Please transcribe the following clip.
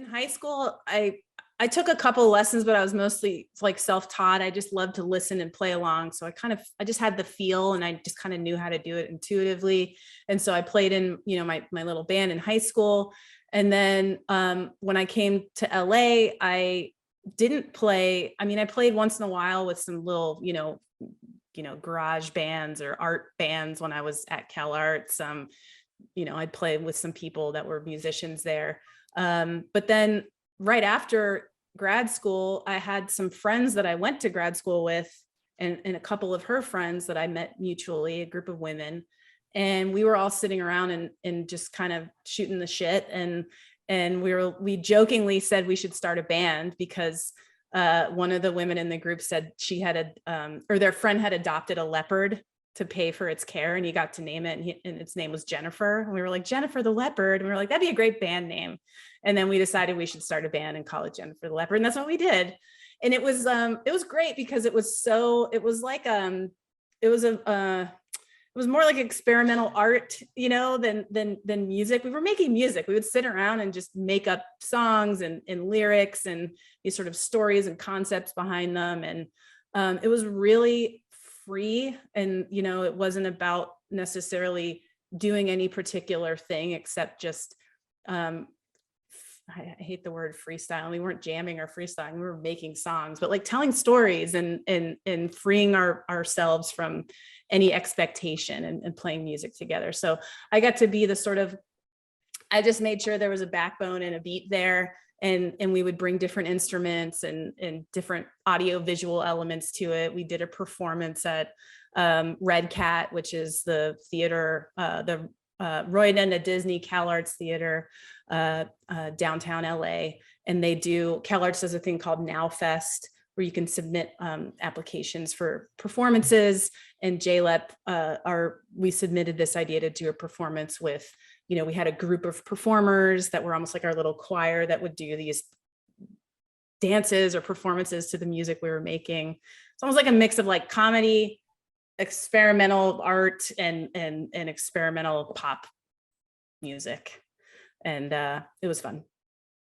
In high school, I took a couple of lessons, but I was mostly like self-taught. I just loved to listen and play along. So I just had the feel and I just kind of knew how to do it intuitively. And so I played in, my little band in high school. And then when I came to LA, I didn't play. I mean, I played once in a while with some little, garage bands or art bands when I was at Cal Arts. I'd play with some people that were musicians there. But then right after grad school, I had some friends that I went to grad school with, and a couple of her friends that I met mutually, a group of women. And we were all sitting around and just kind of shooting the shit. And we jokingly said we should start a band because one of the women in the group said she had or their friend had adopted a leopard to pay for its care, and he got to name it, and its name was Jennifer. And we were like, Jennifer the Leopard. And we were like, that'd be a great band name. And then we decided we should start a band and call it Jennifer the Leopard. And that's what we did. And it was great because it was more like experimental art, than music. We were making music. We would sit around and just make up songs and lyrics and these sort of stories and concepts behind them. And it was really free. And, it wasn't about necessarily doing any particular thing except just, I hate the word freestyle. We weren't jamming or freestyling. We were making songs, but like telling stories and freeing ourselves from any expectation and playing music together. So I got to be I just made sure there was a backbone and a beat there. And we would bring different instruments and different audio visual elements to it. We did a performance at Red Cat, which is the theater, the Royden at Disney Cal Arts Theater, downtown LA. And Cal Arts does a thing called Now Fest, where you can submit applications for performances. And JLEP, we submitted this idea to do a performance with, we had a group of performers that were almost like our little choir that would do these dances or performances to the music we were making. It's almost like a mix of like comedy, experimental art, and experimental pop music. And it was fun.